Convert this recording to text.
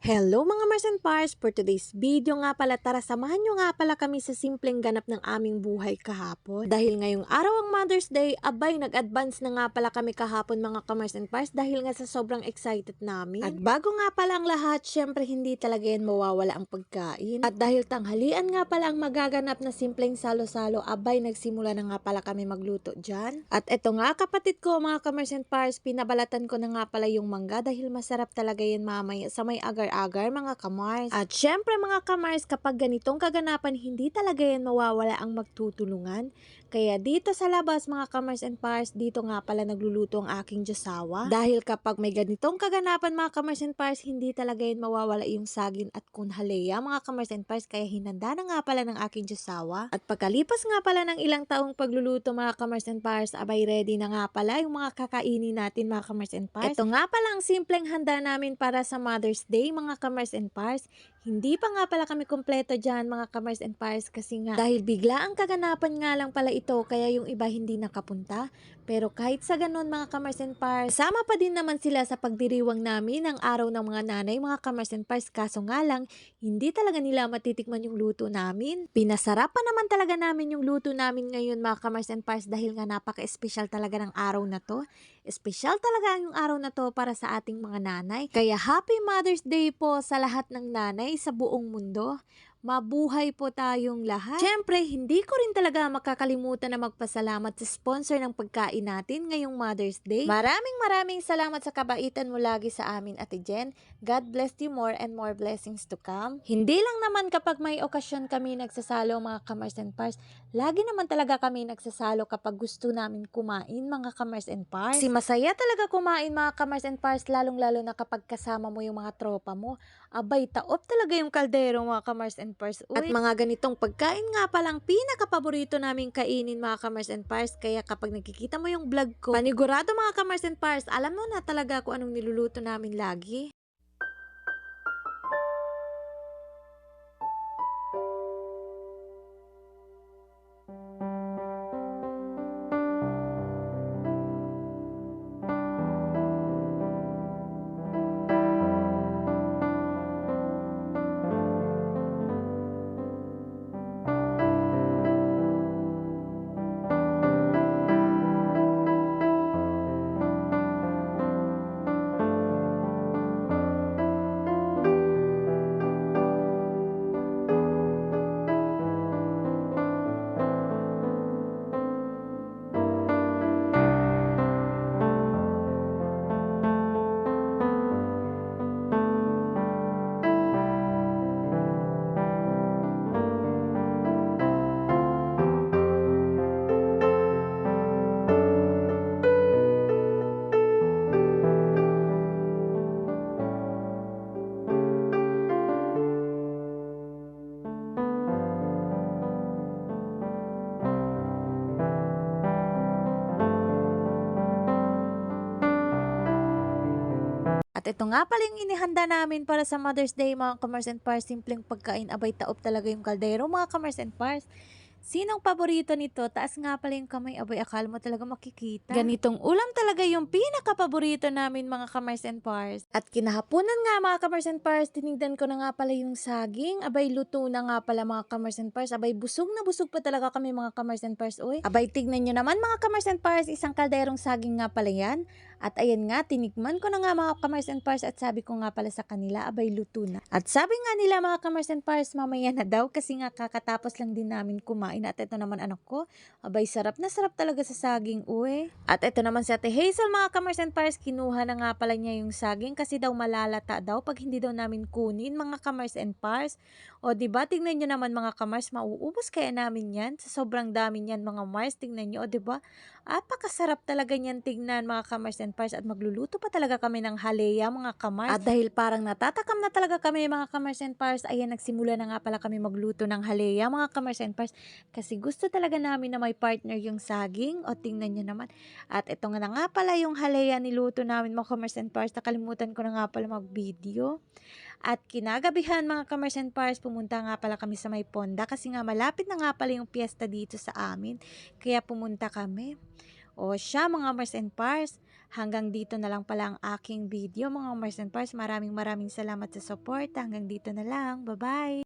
Hello mga Mars and Pars! For today's video nga pala, tara samahan nyo nga pala kami sa simpleng ganap ng aming buhay kahapon. Dahil ngayong araw ang Mother's Day, abay nag-advance na nga pala kami kahapon mga Mars and Pars dahil nga sa sobrang excited namin. At bago nga pala ang lahat, syempre hindi talaga yan mawawala ang pagkain. At dahil tanghalian nga pala ang magaganap na simpleng salo-salo, abay nagsimula na nga pala kami magluto dyan. At eto nga kapatid ko mga Mars and Pars, pinabalatan ko na nga pala yung mangga dahil masarap talaga yan mamaya sa may agar-agar mga kamars. At syempre mga kamars, kapag ganitong kaganapan, hindi talaga yan mawawala ang magtutulungan. Kaya dito sa labas mga kamars and pars, dito nga pala nagluluto ang aking josawa. Dahil kapag may ganitong kaganapan mga kamars and pars, hindi talaga yan mawawala yung saging at kunhalea mga kamars and pars. Kaya hinanda na nga pala ng aking josawa. At pagkalipas nga pala ng ilang taong pagluluto mga kamars and pars, abay ready na nga pala yung mga kakainin natin mga kamars and pars. Ito nga pala ang simpleng handa namin para sa Mother's Day mga kamars and pars. Hindi pa nga pala kami kompleto dyan mga kamars and pars kasi nga dahil bigla ang kaganapan nga lang pala ito kaya yung iba hindi nakapunta. Pero kahit sa ganun mga kamars and pars, sama pa din naman sila sa pagdiriwang namin ng araw ng mga nanay mga kamars and pars. Kaso nga lang, hindi talaga nila matitikman yung luto namin. Pinasarap pa naman talaga namin yung luto namin ngayon mga kamars and pars dahil nga napaka-espesyal talaga ng araw na to. Espesyal talaga yung araw na to para sa ating mga nanay. Kaya Happy Mother's Day po sa lahat ng nanay sa buong mundo. Mabuhay po tayong lahat. Siyempre, hindi ko rin talaga makakalimutan na magpasalamat sa sponsor ng pagkain natin ngayong Mother's Day. Maraming salamat sa kabaitan mo lagi sa amin, Ate Jen. God bless you more and more blessings to come. Hindi lang naman kapag may okasyon kami nagsasalo mga kamars and pars. Lagi naman talaga kami nagsasalo kapag gusto namin kumain mga kamars and pars. Si masaya talaga kumain mga kamars and pars, lalong-lalo na kapag kasama mo yung mga tropa mo. Abay, taop talaga yung kaldero mga kamars and pars. Uy. At mga ganitong pagkain nga palang pinaka-paborito naming kainin mga kamars and pars. Kaya kapag nakikita mo yung vlog ko, panigurado mga kamars and pars, alam mo na talaga kung anong niluluto namin lagi. At ito nga pala yung inihanda namin para sa Mother's Day mga kamars and pars. Simpleng pagkain, abay taop talaga yung kaldero mga kamars and pars. Sinong paborito nito? Taas nga pala yung kamay, abay akala mo talaga makikita. Ganitong ulam talaga yung pinaka-paborito namin mga kamars and pars. At kinahaponan nga mga kamars and pars, tinignan ko na nga pala yung saging. Abay luto na nga pala mga kamars and pars. Abay busog na busog pa talaga kami mga kamars and pars. Uy. Abay tignan nyo naman mga kamars and pars, isang kalderong saging nga pala yan. At ayan nga, tinikman ko na nga mga kamars and pars at sabi ko nga pala sa kanila, abay luto na. At sabi nga nila mga kamars and pars, mamaya na daw kasi nga kakatapos lang din namin kumain. At ito naman anak ko, abay sarap na sarap talaga sa saging, uwe. At ito naman si Ate Hazel mga kamars and pars, kinuha na nga pala niya yung saging kasi daw malalata daw pag hindi daw namin kunin mga kamars and pars. O diba, tingnan nyo naman mga kamars, mauubos kaya namin yan. Sa sobrang dami niyan mga mars, tingnan nyo, o diba? Apakasarap talaga niyan tignan mga kamars and pars at magluluto pa talaga kami ng haleya mga kamars. At dahil parang natatakam na talaga kami mga kamars and pars, ayan nagsimula na nga pala kami magluto ng haleya mga kamars and pars. Kasi gusto talaga namin na may partner yung saging. O tingnan nyo naman. At ito nga na nga pala yung haleya niluto namin mga kamars and pars. Nakalimutan ko na nga pala mag-video. At kinagabihan mga kamars and pars, pumunta nga pala kami sa may Ponda kasi nga malapit na nga pala yung piyesta dito sa amin. Kaya pumunta kami. O siya mga Mars and Pars, Hanggang dito na lang pala ang aking video mga Mars and Pars. Maraming salamat sa support. Hanggang dito na lang. Bye-bye!